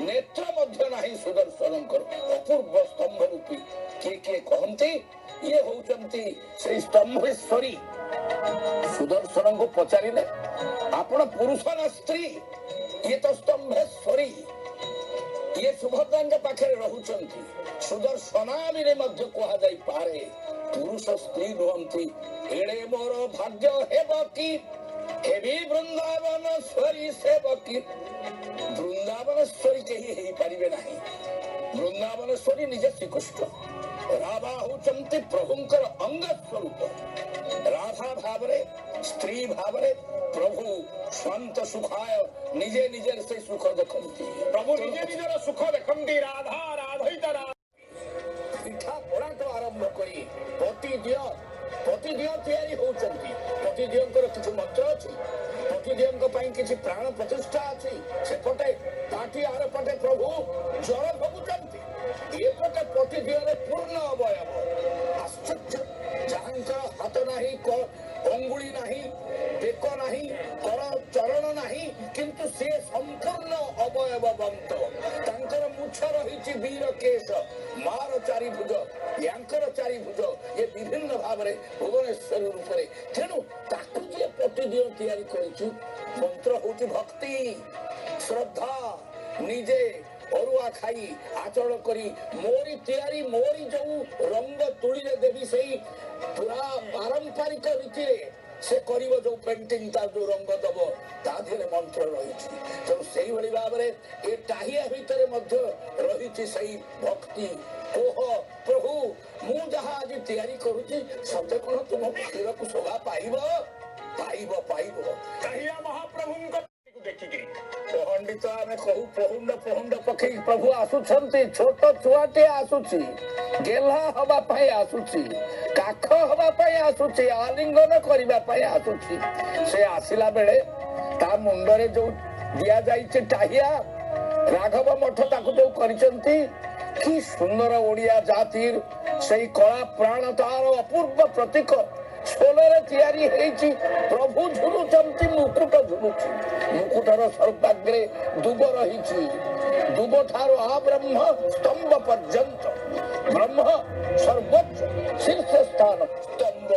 ନେତ୍ର ମଧ୍ୟ ନାହିଁ ସୁଦର୍ଶନଙ୍କର, ଅପୂର୍ବ ସ୍ତମ୍ଭ ରୂପୀ। କିଏ କିଏ କହନ୍ତି ଇଏ ହଉଛନ୍ତି ସେଇ ସ୍ତମ୍ଭେଶ୍ୱରୀ। ସୁଦର୍ଶନଙ୍କୁ ପଚାରିଲେ, ଆପଣ ପୁରୁଷ ନା ସ୍ତ୍ରୀ? ଇଏ ତ ସ୍ତମ୍ଭେଶ୍ୱରୀ। ଇଏ ସୁଭଦ୍ରାଙ୍କ ପାଖରେ ରହୁଛନ୍ତି। ସୁଦର୍ଶନାମୀରେ ମଧ୍ୟ କୁହାଯାଇପାରେ। ପୁରୁଷ ସ୍ତ୍ରୀ ନୁହନ୍ତି। ଏଣେ ମୋର ଭାଗ୍ୟ ହେବ କି ହେବି ବୃନ୍ଦାବନେଶ୍ୱରୀ ସେବକୀ। ବୃନ୍ଦାବନେଶ୍ୱରୀ କେହି ହେଇପାରିବେ ନାହିଁ। ବୃନ୍ଦାବନେଶ୍ୱରୀ ନିଜେ ଶ୍ରୀକୃଷ୍ଣ। ରାଧା ହଉଛନ୍ତି ପ୍ରଭୁଙ୍କର ଅଙ୍ଗ ସ୍ୱରୂପ। ରାଧା ଭାବରେ, ସ୍ତ୍ରୀ ଭାବରେ ପ୍ରଭୁ ସ୍ୱାନ୍ତ ସୁଖାୟ ନିଜେ ନିଜର ସେ ସୁଖ ଦେଖନ୍ତି। ପ୍ରଭୁ ନିଜେ ନିଜର ସୁଖ ଦେଖନ୍ତି। ରାଧା ରାଧଇତା ପିଠା ପଣାଠୁ ଆରମ୍ଭ କରି ପତିଦିଅ ତିଆରି ହଉଛନ୍ତି। ପତିଦିଅଙ୍କର କିଛି ମନ୍ତ୍ର ଅଛି, ପତିଦିଅଙ୍କ ପାଇଁ କିଛି ପ୍ରାଣ ପ୍ରତିଷ୍ଠା ଅଛି। ସେପଟେ ପାଟି ଆରପଟେ ପ୍ରଭୁ ଜଳ ଭୋଗୁଛନ୍ତି। ଏପଟେ ପତିଦିଅରେ ପୂର୍ଣ୍ଣ ଅବୟବ। ଆଶ୍ଚର୍ଯ୍ୟ! ଯାହାଙ୍କର ହାତ ନାହିଁ, ଅଙ୍ଗୁଳି ନାହିଁ, ବେକ ନାହିଁ, କର ଚରଣ ନାହିଁ, କିନ୍ତୁ ସେ ସମ୍ପୂର୍ଣ୍ଣ ଅବୟବବନ୍ତ। ତାଙ୍କର ମୁଛ ରହିଛି ବୀର କେଶ, ମାର ଚାରିଭୁଜ, ୟାଙ୍କର ଚାରିଭୁଜ, ଏ ବିଭିନ୍ନ ଭାବରେ ଭୁବନେଶ୍ୱର ରୂପରେ। ତେଣୁ ତାକୁ ଯିଏ ପତିଦିଅ ତିଆରି କରିଛି, ମନ୍ତ୍ର ହଉଛି ଭକ୍ତି, ଶ୍ରଦ୍ଧା। ନିଜେ ଅରୁଆ ଖାଇ ଆଚରଣ କରି ମୋରି ତିଆରି, ମୋରି ଯୋଉ ରଙ୍ଗ ତୁଳିରେ ଦେବି, ସେଇ ପୁରା ପାରମ୍ପରିକ ରୀତିରେ ସେ କରିବ ଯୋଉ ପେଣ୍ଟିଂ, ତାର ଯୋଉ ରଙ୍ଗ ଦବ, ତା ଦେହରେ ମନ୍ତ୍ର ରହିଛି। ତେଣୁ ସେଇଭଳି ଭାବରେ ଏ ଟାହିଆ ଭିତରେ ମଧ୍ୟ ରହିଛି ସେଇ ଭକ୍ତି। ଓହ ପ୍ରଭୁ, ମୁଁ ଯାହା ଆଜି ତିଆରି କରୁଛି, ସତେ କଣ ତୁମ କ୍ଷୀରକୁ ଶୋଭା ପାଇବ? ପାଇବ ପାଇବ। ଟାହିଆ ମହାପ୍ରଭୁଙ୍କ ଦେଖିକିରି ପହଣ୍ଡିତ ଆମେ କହୁ, ପହୁଣ୍ଡ ପକେଇ ପ୍ରଭୁ ଆସୁଛନ୍ତି। ଛୋଟ ଛୁଆଟେ ଆସୁଛି, ଗେହ୍ଲା ହବା ପାଇଁ ଆସୁଛି, କାଖ ହବା ପାଇଁ ଆସୁଛି, ଆଲିଙ୍ଗନ କରିବା ପାଇଁ ଆସୁଛି। ସେ ଆସିଲା ବେଳେ ତା ମୁଣ୍ଡରେ ଯୋଉ ଦିଆଯାଇଛି ଟାହିଆ, ରାଘବ ମଠ ତାକୁ ଯୋଉ କରିଛନ୍ତି, କି ସୁନ୍ଦର ଓଡ଼ିଆ ଜାତିର ସେଇ କଳା ପ୍ରାଣ, ତାର ଅପୂର୍ବ ପ୍ରତୀକ। ଷୋଲରେ ତିଆରି ହେଇଛି। ପ୍ରଭୁ ଝୁଲୁଛନ୍ତି, ମୁକୁଟ ଝୁଲୁଛି। ମୁକୁଟର ସର୍ବାଗ୍ରେ ଦୁବ ରହିଛି। ଦୁବ ଠାରୁ ଆବ୍ରହ୍ମ ସ୍ତମ୍ଭ ପର୍ଯ୍ୟନ୍ତ, ବ୍ରହ୍ମ ସର୍ବୋଚ୍ଚ ଶୀର୍ଷ ସ୍ଥାନ ସ୍ତମ୍ଭ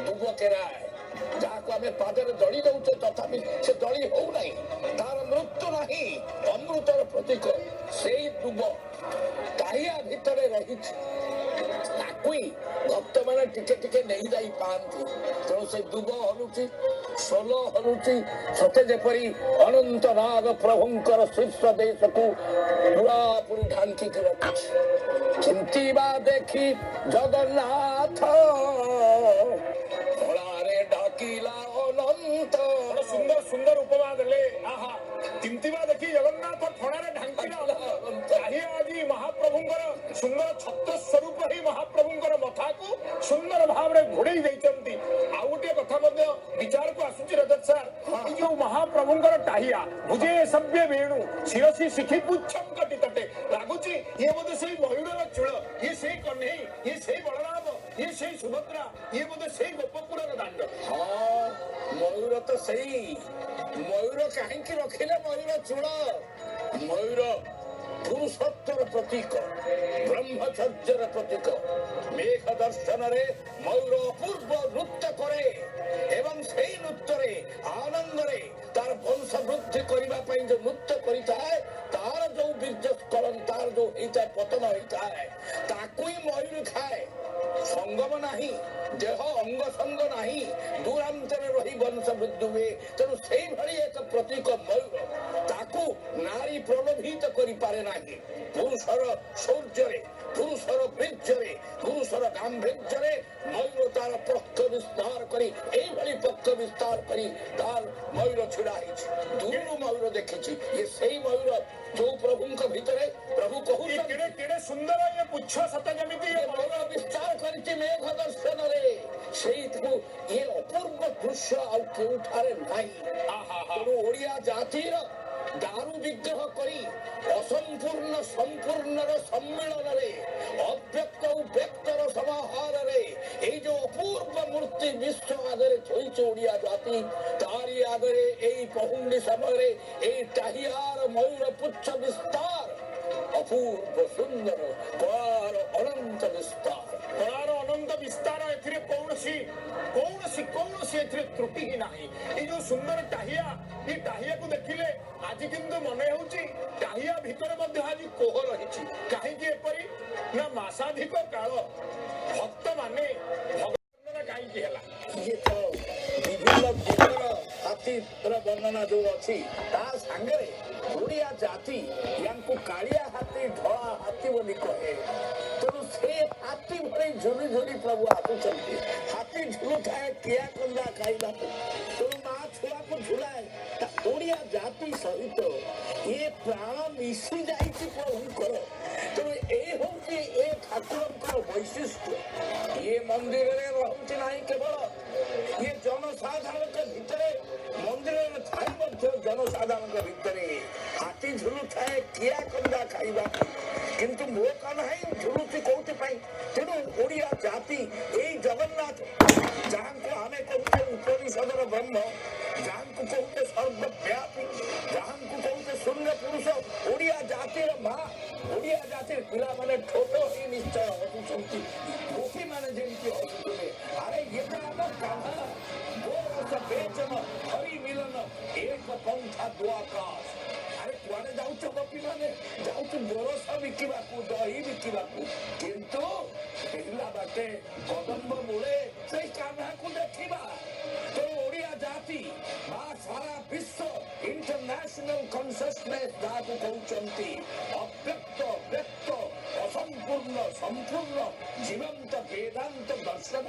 ଦୁବ କେରାଏ, ଯାହାକୁ ଆମେ ପାଦରେ ଦଳି ଦଉଛେ, ତଥାପି ସେ ଦଳି ହଉନାହିଁ। ତାର ମୃତ୍ୟୁ ନାହିଁ, ଅମୃତର ପ୍ରତୀକ। ସେଇ ଦୁବ ଟାହିଆ ଭିତରେ ରହିଛି। ତାକୁଇ ଭକ୍ତମାନେ ଟିକେ ଟିକେ ନେଇ ଯାଇ ପାଆନ୍ତି। ତେଣୁ ସେ ଦୁବ ହଲୁଛି, ସୋଲ ହଲୁଛି, ସତେ ଯେପରି ଅନନ୍ତ ନାଗ ପ୍ରଭୁଙ୍କର ଶୀର୍ଷ ଦେଶକୁ ପୁରାପୁରି ଢାଙ୍କିକି ରଖିଛି। ଚିନ୍ତିବା ଦେଖି ଜଗନ୍ନାଥ, ଫଳାରେ ଡାକିଲା ଅନନ୍ତ। ସୁନ୍ଦର ସୁନ୍ଦର ଉପମା ଦେଲେ। ଆହା, ଚିନ୍ତିବା ଦେଖି ଜଗନ୍ନାଥ ଫଣାରେ ଢାଙ୍କିଲା। ଟାହିଆ ଆଜି ମହାପ୍ରଭୁଙ୍କର ସୁନ୍ଦର ଛତ୍ର ସ୍ୱରୂପ ହିଁ ମହାପ୍ରଭୁଙ୍କର ମଥାକୁ ସୁନ୍ଦର ଭାବରେ ଘୋଡେଇ ଦେଇଛନ୍ତି। ଆଉ ଗୋଟିଏ କଥା ମଧ୍ୟ ବିଚାରକୁ ଆସୁଛି ରଜତ ସାର୍, ଏଇ ଯୋଉ ମହାପ୍ରଭୁଙ୍କର ଟାହିଆ, ଭୁଜେ ସଭ୍ୟ ବେଣୁ ଶିରସି ଶିଖି ପୁଚ୍ଛମ କଟି ତଟେ, ଲାଗୁଛି ଇଏ ବୋଧେ ସେଇ ମୟୂରର ଚୂଳ, ଇଏ ସେଇ କହ୍ନେଇ, ଇଏ ସେଇ ବଳରାମ, ଇଏ ସେଇ ସୁଭଦ୍ରା, ଇଏ ବୋଧେ ସେଇ ଗୋପପୁରର ଦାଣ୍ଡ। ହଁ, ମୟୂର ତ ସେଇ। ମୟୂର କାହିଁକି ରଖିଲେ ମୟୂର ଚୂଳ? ମୟୂର ପୁରୁଷତ୍ୱର ପ୍ରତୀକ, ବ୍ରହ୍ମଚର୍ଯ୍ୟର ପ୍ରତୀକ। ମେଘ ଦର୍ଶନରେ ମୟୂର ଅପୂର୍ବ ନୃତ୍ୟ କରେ ଏବଂ ସେଇ ନୃତ୍ୟରେ ଆନନ୍ଦରେ ତାର ବଂଶ ବୃଦ୍ଧି କରିବା ପାଇଁ ଯୋଉ ନୃତ୍ୟ କରିଥାଏ, ତାର ଯୋଉ ବୀର୍ଯ୍ୟସ୍ଖଳନ, ତାର ଯୋଉ ହେଇଥାଏ, ପତନ ହେଇଥାଏ, ତାକୁ ହିଁ ମୟୂର ଖାଏ। ସଙ୍ଗମ ନାହିଁ, ଦେହ ଅଙ୍ଗ ସଙ୍ଗ ନାହିଁ, ଦୂରାନ୍ତରେ ରହି ବଂଶ ବୃଦ୍ଧି ହୁଏ। ତେଣୁ ସେଇଭଳି ଏକ ପ୍ରତୀକ ମୟୂର। ତାକୁ ନାରୀ ପ୍ରଲୋଭିତ କରିପାରେ ନାହିଁ। ପୁରୁଷର ଶୌର୍ଯ୍ୟରେ, ପୁରୁଷର ବୀର୍ଯ୍ୟରେ, ପୁରୁଷର ଗାମ୍ଭୀର୍ଯ୍ୟରେ ମୟୂର ତାର ପକ୍ଷ ବିସ୍ତାର କରି, ଏଇଭଳି ପକ୍ଷ ବିସ୍ତାର କରି ତାର ମୟୂର ଛିଡା ହେଇଛି। ଦୂରରୁ ମୟୂର ଦେଖିଛି। ଇଏ ସେଇ ମୟୂର ଯୋଉ ପ୍ରଭୁଙ୍କ ଭିତରେ ପ୍ରଭୁ କହୁଛନ୍ତି, କେଡେ କେଡେ ସୁନ୍ଦର ଇଏ ପୁଚ୍ଛ, ସତ ଯେମିତି ଏ ମୟୂର मेघ दर्शन से अपूर्व दृश्य आउठारे नाई तेणु ओडिया जातिर दारु विग्रह करी असंपूर्ण संपूर्ण सम्मिलन अव्यक्त व्यक्तर समाहार जो अपूर्व मूर्ति विश्व आगे थोड़ी ओडिया जाति तारी आगे पहुंडी समय टाहियार मयूर पुच्छ विस्तार अपूर्व सुंदर कलार अनंत विस्तार कलार अनंत विस्तार एथिरे कौनसी कौनसी कौनसी एथिरे त्रुटि ही नाही ए जो सुंदर टाहिया ये टाहिया को देखिले आज किंतु मने होउची टाहिया भितर मध्ये आज कोह रहिछि काहे कि एपरी ना मासाधिक काल भक्त माने भगवान काहे कि हला ये तो विभिन्न देशर हाथीर वर्णना जो अच्छी ता सांगरे ओडिया जाति यांकु कालिया हाथी धड़ा हाथी बोली कहे तेणु से हाथी भले झुली झुली प्रभु आसुचंती हाथी झुलु थाए किया कंदा खाइबा तेणु माँ छुआ को झुलाए ओडिया जाति सहित ये प्राण मिशी जाइछि प्रभुंकर तेणु ए होउछि ए ठाकुरंकर वैशिष्ट्य ये मंदिर रे रहउछि नाही केवल ये जनसाधारण के भितरे मंदिर में थाई मध्य जनसाधारण के भितरे हाथी झुलु थाए किया कंदा खाइबा किंतु मो कान है झुलुची कोउति पाई तेणु ओडिया जाति ए जगन्नाथ जहां को आमे कहते उपनिषदर ब्रह्म जहां को कहते सर्वव्यापी जहां को कहते शून्य पुरुष ओडिया जातिर मां ओडिया जातिर पिला माने छोटो ही निश्चय हसुचंती गोपी माने जेमती हसुतले अरे ये तो आम कान्हा दो वर्ष बेचन हरि मिलन एक पंथा दो आकाश अरे कुआडे जाउछ गोपी माने जाउछ बरस बिकिबाकू दही बिकिबाकू किंतु पहिला बाटे कदम्ब मूले से कान्हा को देखिबा तो ओडिया जाति बा सारा विश्व इंटरनेशनल कॉन्शियसनेस जाको कहउचंती अव्यक्त व्यक्त असंपूर्ण संपूर्ण जीवंत वेदांत दर्शन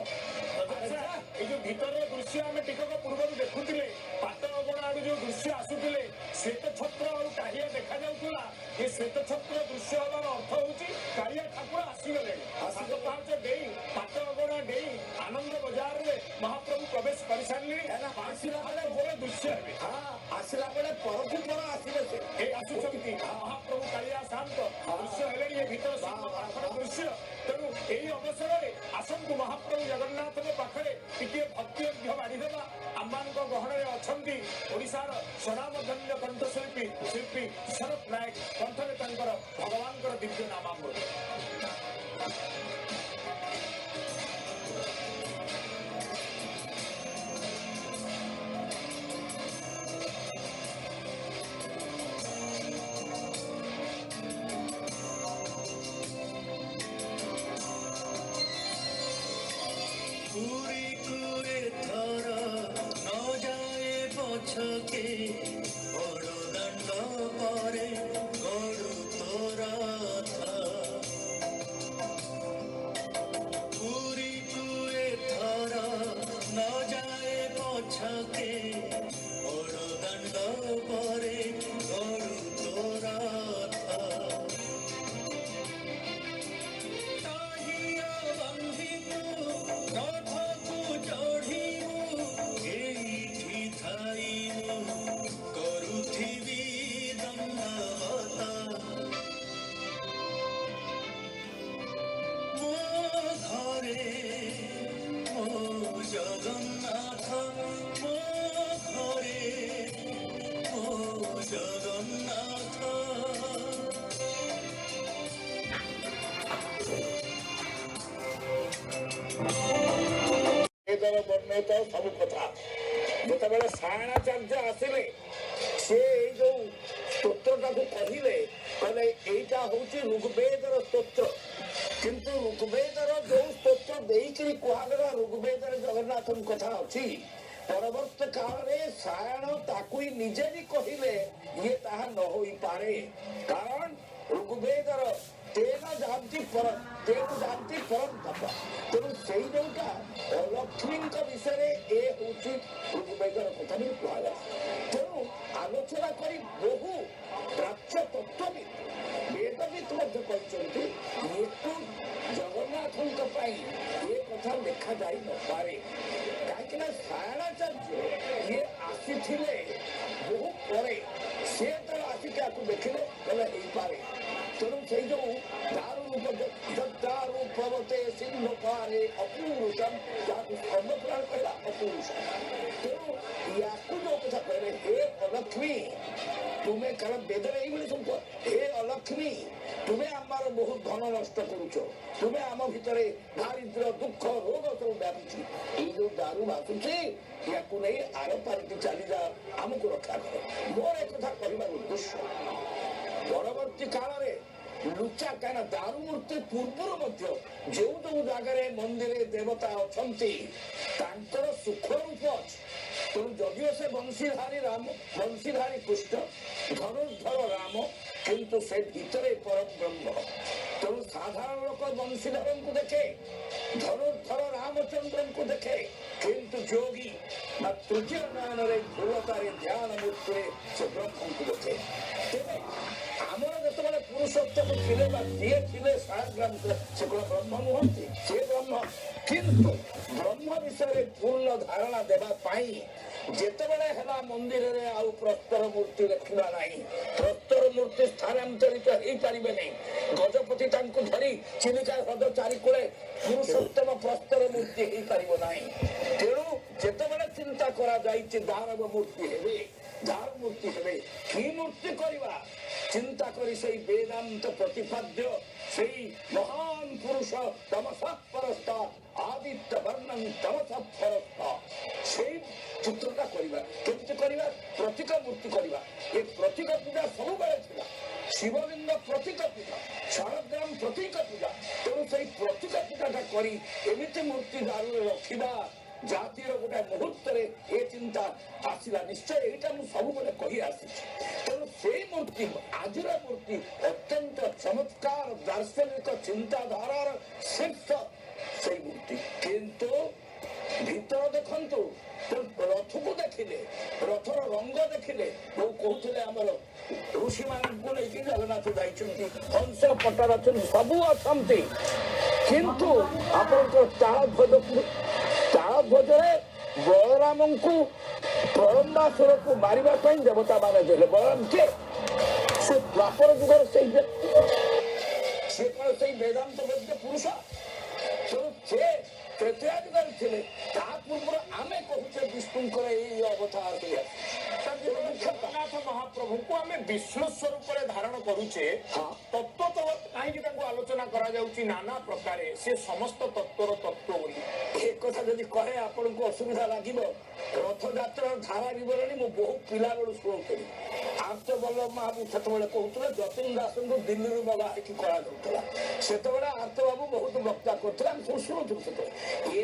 ए जो भीतर दृश्य आमे टिकक पूर्व देखुतिले पाट अगणा आडू जो दृश्य आसुतिले श्वेत छत्र और टाहिया देखा जाउतला ये श्वेत छत्र दृश्य हलार अर्थ होउची कालिया ठाकुर आसीगले आसिक पांच देई पाट अगणा देई आनंद बाजार रे महाप्रभु प्रवेश कर सारली आसिला बेले बड़ दृश्य हेबे हां आसिला बेले परकु पर आसीले से ए आसुचंती महाप्रभु कालिया शांत दृश्य हेले ये भीतर सुंदर दृश्य तेणु एही अवसर रे आसंतु महाप्रभु जगन्नाथ के पाखरे टिके भक्ति अर्घ्य बाढ़ी देबा आम्मानक गहणे अछंती ओडिसार स्वनामधन्य कंठशिल्पी शिल्पी शरत नायक कंठरे तांकर भगवानकर दिव्य नामामृत सब कथा जिते सायणाचार्य आसिले से जो स्तोत्रटा को कहले कहले एटा होची ऋग्वेदर स्तोत्र किंतु ऋग्वेदर जो स्तोत्र देइकरी कुहागला ऋग्वेदर जगन्नाथ कथा अछि परवर्त काल रे सायण ताकुई निजे भी कहले ये ताहा न होई पारे कारण ऋग्वेदर तेना जानती पर तेनु जानती परम धर्म तेणु से जोटा लक्ष्मी विषय ए हूँ ऋग्वेदर कथा भी कहला तेणु आलोचना करी बहु प्राच्य तत्वविद वेदविद कहते जगन्नाथ କଥା ଲେଖାଯାଇ ନପାରେ କାହିଁକିନା ସାୟଣାଚାର୍ଯ୍ୟ ଇଏ ଆସିଥିଲେ ବହୁ ପରେ ସେ ତ ଆସିକି ଆକୁ ଦେଖିଲେ କହିଲେ ହେଇପାରେ ତେଣୁ ସେଇ ଯୋଉ ଦାରୁ ପର୍ବତେ ସିଂହ ପାରେ ଅପୁରୁଷମ ଯାହାକୁ ସ୍କନ୍ଦପୁରାଣ କହିଲା ଅପୁରୁଷ ତେଣୁ ୟାକୁ ଯୋଉ କଥା କହିଲେ ହେ ଅଲକ୍ଷ୍ମୀ ତୁମେ କାରଣ ବେଦରେ ଏଇଭଳି ସବୁ ହେ ଅଲକ୍ଷ୍ମୀ ତୁମେ ଆମର ବହୁତ ଧନ ନଷ୍ଟ କରୁଛ ତୁମେ ଆମ ଭିତରେ ଦାରିଦ୍ର୍ୟ ଦୁଃଖ ରୋଗ ସବୁ ବ୍ୟାପିଛି ଏଇ ଯୋଉ ଦାରୁ ବାସୁଛି ୟାକୁ ନେଇ ଆର ପାରିକି ଚାଲିଯା ଆମକୁ ରକ୍ଷା କର ମୋର ଏକଥା କହିବାର ଉଦ୍ଦେଶ୍ୟ ପରବର୍ତ୍ତୀ କାଳରେ ଲୁଚା କାରଣ ଦାରୁ ମୂର୍ତ୍ତି ପୂର୍ବରୁ ମଧ୍ୟ ଯୋଉ ଯୋଉ ଜାଗାରେ ମନ୍ଦିରରେ ଦେବତା ଅଛନ୍ତି ତାଙ୍କର ସୁଖ ରୂପ ଅଛି ତେଣୁ ଯଦିଓ ସେ ବଂଶୀଧାରୀ କୃଷ୍ଣ ଧନୁର୍ଦ୍ଧର ରାମ କିନ୍ତୁ ସେ ଭିତରେ ପରମ ବ୍ରହ୍ମ ତେଣୁ ସାଧାରଣ ଲୋକ ବଂଶୀଧରଙ୍କୁ ଦେଖେ ଧନୁର୍ଦ୍ଧର ରାମଚନ୍ଦ୍ରଙ୍କୁ ଦେଖେ କିନ୍ତୁ ଯୋଗୀ ବା ତୃତୀୟ ନୟନରେ ଦୃଢ଼ତାରେ ଧ୍ୟାନ ମୂର୍ତ୍ତିରେ ସେ ବ୍ରହ୍ମଙ୍କୁ ଦେଖେ ତେବେ ଆମର ଯେତେବେଳେ ପୁରୁଷୋତ୍ତମ ଥିଲେ ବା ଯିଏ ଥିଲେ ସାଗ୍ରାମ ସେ କଣ ବ୍ରହ୍ମ ନୁହନ୍ତି ସେ ବ୍ରହ୍ମ କିନ୍ତୁ ବ୍ରହ୍ମ ବିଷୟରେ ପୂର୍ଣ୍ଣ ଧାରଣା ଦେବା ପାଇଁ ଯେତେବେଳେ ହେଲା ମନ୍ଦିରରେ ଆଉ ପ୍ରସ୍ତର ମୂର୍ତ୍ତି ରଖିବା ନାହିଁ ପ୍ରସ୍ତର ମୂର୍ତ୍ତି ସ୍ଥାନାନ୍ତରିତ ହେଇପାରିବେ ନାହିଁ ଗଜପତି ତାଙ୍କୁ ଧରି ଚିଲିକା ହ୍ରଦ ଚାରିକୂଳେ ପୁରୁଷୋତ୍ତମ ପ୍ରସ୍ତର ମୂର୍ତ୍ତି ହେଇପାରିବ ନାହିଁ ତେଣୁ ଯେତେବେଳେ ଚିନ୍ତା କରାଯାଇଛି ଦାନବ ମୂର୍ତ୍ତି ହେବେ ଦାରୁ ମୂର୍ତ୍ତି ହେବେ କି ମୂର୍ତ୍ତି କରିବା ଚିନ୍ତା କରି ସେଇ ବେଦାନ୍ତ ପ୍ରତିପାଦ୍ୟ ସେଇ ମହାନ ପୁରୁଷ ତମସଃ ପରସ୍ତ ଆଦିତ୍ୟ ବର୍ଣ୍ଣଂ ତମସଃ ପରସ୍ତ ସେଇ ଚିତ୍ରଟା କରିବା କେମିତି କରିବା ପ୍ରତୀକ ମୂର୍ତ୍ତି କରିବା ଏ ପ୍ରତୀକ ପୂଜା ସବୁବେଳେ ଥିଲା ଶିବଲିଙ୍ଗ ପ୍ରତୀକ ପୂଜା ଶାଳଗ୍ରାମ ପ୍ରତୀକ ପୂଜା ତେଣୁ ସେଇ ପ୍ରତୀକ ପୂଜାଟା କରି ଏମିତି ମୂର୍ତ୍ତି ଦାରୁରେ ରଖିବା ଜାତିର ଗୋଟେ ମୁହୂର୍ତ୍ତରେ ଏ ଚିନ୍ତା ଆସିଲା ନିଶ୍ଚୟ ଏଇଟା ମୁଁ ସବୁବେଳେ କହି ଆସିଛି ତେଣୁ ସେଇ ମୂର୍ତ୍ତି ଆଜିର ମୂର୍ତ୍ତି ଅତ୍ୟନ୍ତ ଚମତ୍କାର ଦାର୍ଶନିକ ଚିନ୍ତାଧାରାର ଶୀର୍ଷ ସେଇ ମୂର୍ତ୍ତି କିନ୍ତୁ ଭିତର ଦେଖନ୍ତୁ ରଥକୁ ଦେଖିଲେ ରଥର ରଙ୍ଗ ଦେଖିଲେ ମୁଁ କହୁଥିଲେ ଆମର ଋଷି ମାନଙ୍କୁ ନେଇକି ଜଗନ୍ନାଥ ଯାଇଛନ୍ତି ହଂସ ପଟର ଅଛନ୍ତି ସବୁ ଅଛନ୍ତି କିନ୍ତୁ ଆପଣଙ୍କର ତାଳଧ୍ୱଜରେ ବଳରାମଙ୍କୁ ପ୍ରଳମ୍ବାସୁରକୁ ମାରିବା ପାଇଁ ଦେବତା ମାନେ ଦେଲେ ବଳରାମ କିଏ ସେ ଦ୍ୱାପର ଯୁଗର ସେଇ ବ୍ୟକ୍ତି ସେ କଣ ସେଇ ବେଦାନ୍ତ ବେଦ୍ୟ ପୁରୁଷ ତେଣୁ ସେ ତ୍ରେତୟା ଯୁଗରେ ଥିଲେ ତା ପୂର୍ବରୁ ଆମେ କହୁଛେ ବିଷ୍ଣୁଙ୍କର ଏଇ ଅବତାର ଜଗନ୍ନାଥ ମହାପ୍ରଭୁଙ୍କୁ ଆମେ ବିଷ୍ଣୁ ସ୍ୱରୂପରେ ଧାରଣ କରୁଛେ ତତ୍ତ୍ୱ କାହିଁକି ତାଙ୍କୁ ଆଲୋଚନା କରାଯାଉଛି ନାନା ପ୍ରକାରେ ସେ ସମସ୍ତ ତତ୍ତ୍ୱର ତତ୍ତ୍ୱ ବୋଲି ଏ କଥା ଯଦି କହେ ଆପଣଙ୍କୁ ଅସୁବିଧା ଲାଗିବ ରଥଯାତ୍ରାର ଧାରା ବିବରଣୀ ମୁଁ ବହୁ ପିଲାବେଳୁ ଶୁଣୁଥିଲି ଆର୍ତ୍ତବଲ୍ଲଭ ମହାପ୍ରଭୁ ସେତେବେଳେ କହୁଥିଲେ ଯତୀନ ଦାସଙ୍କୁ ଦିଲ୍ଲୀରୁ ମଗା ହେଇକି କରାଯାଉଥିଲା ସେତେବେଳେ ଆର୍ତ୍ତବାବୁ ବହୁତ ବକ୍ତା କରୁଥିଲେ ଆମେ ସବୁ ଶୁଣୁଥିଲୁ ସେତେବେଳେ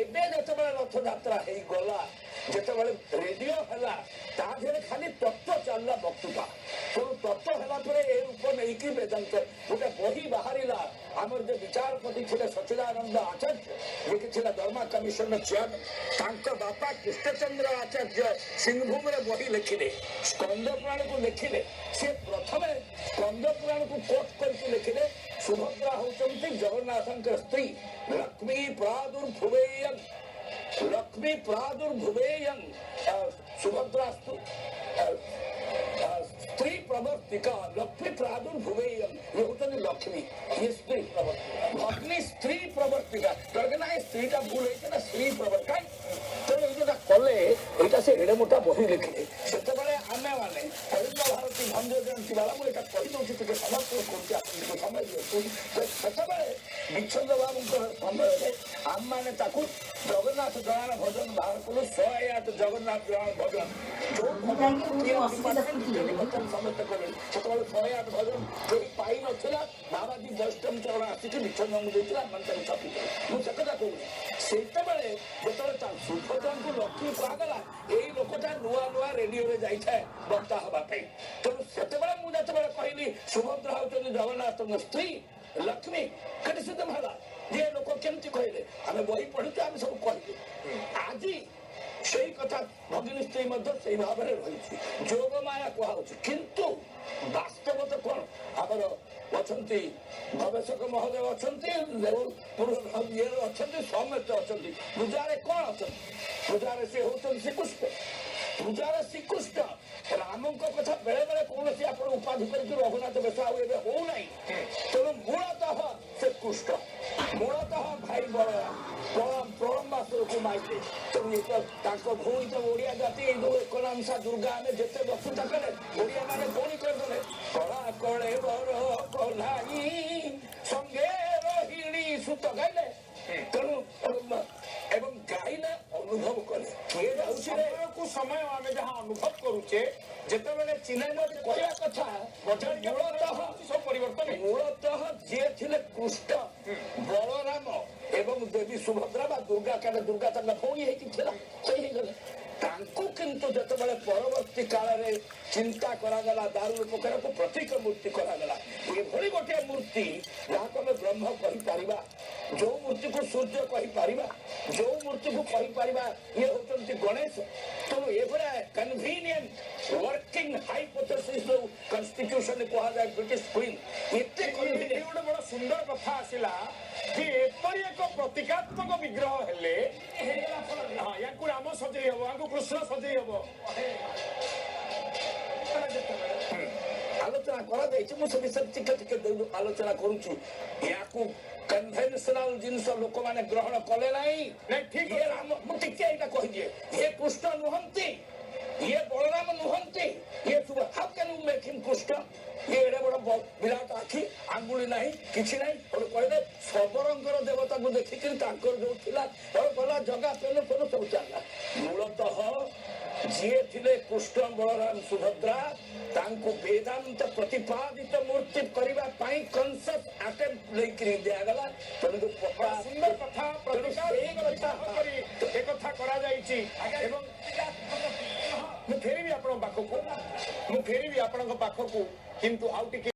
ଏବେ ଯେତେବେଳେ ରଥଯାତ୍ରା ହେଇଗଲା ଯେତେବେଳେ ରେଡିଓ ହେଲା ତା ଦେହରେ ଖାଲି ତତ୍ତ୍ୱ ଚାଲିଲା ବକ୍ତୃତା ତେଣୁ ତତ୍ତ୍ୱ ହେଲା ପରେ ଏ ରୂପ ନେଇକି ବେଦାନ୍ତ ଗୋଟେ ବହି ବାହାରିଲା ଆମର ଯେ ବିଚାରପତି ଥିଲେ ସଚ୍ଚିଦାନନ୍ଦ ଆଚାର୍ଯ୍ୟ ଯିଏକି ଥିଲା ଧର୍ମା କମିଶନର ଚେୟାରମ୍ୟାନ ତାଙ୍କ ବାପା କୃଷ୍ଣଚନ୍ଦ୍ର ଆଚାର୍ଯ୍ୟ ସିଂହଭୂମିରେ ବହି ଲେଖିଲେ ସ୍କନ୍ଦ ପୁରାଣକୁ ଲେଖିଲେ ସେ ପ୍ରଥମେ ସ୍କନ୍ଦ ପୁରାଣକୁ କୋଟ କରିକି ଲେଖିଲେ ସୁଭଦ୍ରା ହଉଛନ୍ତି ଜଗନ୍ନାଥଙ୍କର ସ୍ତ୍ରୀ ଲକ୍ଷ୍ମୀ ପ୍ରାଦୁର୍ଭୁବେୟଂ ସୁଭଦ୍ରାସ୍ତୁ स्त्री प्रवर्तिका लक्ष्मी प्रादुर्भुवेयं ये होती लक्ष्मी ये स्त्री प्रवर्तिका भग्नी स्त्री प्रवर्तिका करके ना स्त्री का भूल है ना स्त्री प्रवर्तिका तो ये जो कले एटा से एडे मोटा बही लिखले सेतबेले आमे माने हरित भारती भंज जयंती वाला मु एटा कहि दोछि के समाप्त करछि आपन समय दियो सेतबेले विच्छेद बाबूंकर समय रे आम माने ताकू जगन्नाथ गान भजन बाहर कलो 108 जगन्नाथ गान भजन जो समस्त कले सेतबेले 108 भजन कोई पाई नथिला बाबाजी वैष्णव चरण आसिक विच्छेद देथिला मन ताकू छापी मु सेकदा कहू सेतबेले जेतबेले ता सुभद्रांकु लक्ष्मी पागला एई लोकटा नुआ नुआ रेडियो रे जाइछे बक्ता हबा पे तो सेतबेले मु जेतबेले कहली सुभद्रा होतनी जगन्नाथଙ୍କ स्त्री लक्ष्मी कति सिद्ध होला ये लोक केमती कहले आमे बही पढिते आमे सब कहले आजी ସେଇ କଥା ଭଗିନୀ ସ୍ତ୍ରୀ ମଧ୍ୟ ସେଇ ଭାବରେ ରହିଛି, ଯୋଗମାୟା କୁହାଯାଉଛି। କିନ୍ତୁ ବାସ୍ତବତା କଣ? ଆମର ଅଛନ୍ତି ଗବେଷକ ମହୋଦୟ ଅଛନ୍ତି, ଇଏରେ ଅଛନ୍ତି, ସମସ୍ତେ ଅଛନ୍ତି। ପୂଜାରେ କଣ ଅଛନ୍ତି? ପୂଜାରେ ସେ ହଉଛନ୍ତି ଶ୍ରୀକୃଷ୍ଣ। ପୂଜାରେ ଶ୍ରୀକୃଷ୍ଣ। ରାମଙ୍କ କଥା ବେଳେ ବେଳେ କୌଣସି ଆପଣ ଉପାଧି କରିକି ରଘୁନାଥ ବେଶ ଆଉ ଏବେ ହଉନାହିଁ। ତେଣୁ ମୂଳତଃ ସେ କୃଷ୍ଣ, ମୂଳତଃ ଭାଇ ବଳରାମ ପ୍ରଳମ୍ବାସୁରକୁ ମାଇଲେ। ତେଣୁ ଏ ତ ତାଙ୍କ ଭଉଣୀ ତ ଓଡ଼ିଆ ଜାତି, ଏଇ ଯୋଉ ଏକନାଂଶା ଦୁର୍ଗା ଆମେ ଯେତେ ବକ୍ତୃତା କଲେ ଓଡ଼ିଆ ମାନେ ଭଉଣୀ କରିଦେଲେ। କଳା କଳେ ବର କହ୍ଲାଇ ସଙ୍ଗେ ରୋହିଣୀ ସୁତ ଗାଇଲେ। ତେଣୁ ଏବଂ ଗାଇଲେ ଅନୁଭବ କଲେ କିଏ ଯାଉଛି ସମୟକୁ ସମୟ ଆମେ ଯାହା ଅନୁଭବ କରୁଛେ, ଯେତେବେଳେ ଚିହ୍ନାଇଲେ କହିବା କଥା। ସବୁ ପରିବର୍ତ୍ତନ ହେଇଛି। ମୂଳତଃ ଯିଏ ଥିଲେ କୃଷ୍ଣ, ବଳରାମ ଏବଂ ଦେବୀ ସୁଭଦ୍ରା ବା ଦୁର୍ଗା, କାରଣ ଦୁର୍ଗା ତାଙ୍କ ଭଉଣୀ ହେଇକି ଥିଲା, ସେଇ ହେଇଗଲେ। ତାଙ୍କୁ କିନ୍ତୁ ଯେତେବେଳେ ପରବର୍ତ୍ତୀ କାଳରେ ଚିନ୍ତା କରାଗଲା, ଦାରୁ ପ୍ରକାରକୁ ପ୍ରତୀକ ମୂର୍ତ୍ତି କରାଗଲା। ଏଭଳି ଗୋଟିଏ ମୂର୍ତ୍ତି ଯାହାକୁ ଆମେ ବ୍ରହ୍ମ କହିପାରିବା, ଯୋଉ ମୂର୍ତ୍ତିକୁ ସୂର୍ଯ୍ୟ କହିପାରିବା, ଯୋଉ ମୂର୍ତ୍ତିକୁ କହିପାରିବା ଇଏ ହଉଛନ୍ତି ଗଣେଶ। ତେଣୁ ଏଭଳିଆ କନଭିନିଏଣ୍ଟ ୱାର୍କିଂ ହାଇପୋଥେସିସ୍ ଯୋଉ କନଷ୍ଟିଟ୍ୟୁସନ କୁହାଯାଏ ବ୍ରିଟିଶ କୁଇନ୍, ଏତେ ଗୋଟେ ବଡ ସୁନ୍ଦର କଥା ଆସିଲା ଯେ ଏପରି ଏକ ପ୍ରତୀକାତ୍ମକ ବିଗ୍ରହ ହେଲେ ୟାଙ୍କୁ ରାମ ସଜେଇ ହବ, ୟାଙ୍କୁ କୃଷ୍ଣ ସଜେଇ ହବ। ଆଲୋଚନା କରାଯାଇଛି, ମୁଁ ସେ ବିଷୟରେ ଟିକେ ଟିକେ ଆଲୋଚନା କରୁଛି। ୟାକୁ କନଭେନସନାଲ ଜିନିଷ ଲୋକମାନେ ଗ୍ରହଣ କଲେ ନାହିଁ। ଇଏ ରାମ, ମୁଁ ଟିକେ ଏଇଟା କହିଦିଏ, ଇଏ କୃଷ୍ଣ ନୁହନ୍ତି, ଇଏ ବଳରାମ ନୁହନ୍ତି, ଇଏ ହାଉ କ୍ୟାନ୍ ୟୁ ମେକ୍ ହିମ୍ କୃଷ୍ଣ? ଇଏ ଏଡେ ବଡ ବିରାଟ ଆଖି, ଆଙ୍ଗୁଳି ନାହିଁ, କିଛି ନାହିଁ। ଗୋଟେ କହିଲେ ଶବରଙ୍କର ଦେବତାକୁ ଦେଖିକିରି ତାଙ୍କର ଯୋଉ ଥିଲା ଗଲା ଜଗା ପେନ ଫେନ ସବୁ ଚାଲିଲା। ମୂଳତଃ ଯିଏ ଥିଲେ କୃଷ୍ଣ, ବଳରାମ, ସୁଭଦ୍ରା, ତାଙ୍କୁ ବେଦାନ୍ତ ପ୍ରତିପାଦିତ ମୂର୍ତ୍ତି କରିବା ପାଇଁ କନସେପ୍ଟ ଆଟେମ୍ପ୍ଟ ନେଇକିରି ଦିଆଗଲା। ତେଣୁ ସୁନ୍ଦର କଥା ଏକଥା କରାଯାଇଛି। ଏବଂ ମୁଁ ଫେରିବି ଆପଣଙ୍କ ପାଖକୁ, କିନ୍ତୁ ଆଉ ଟିକେ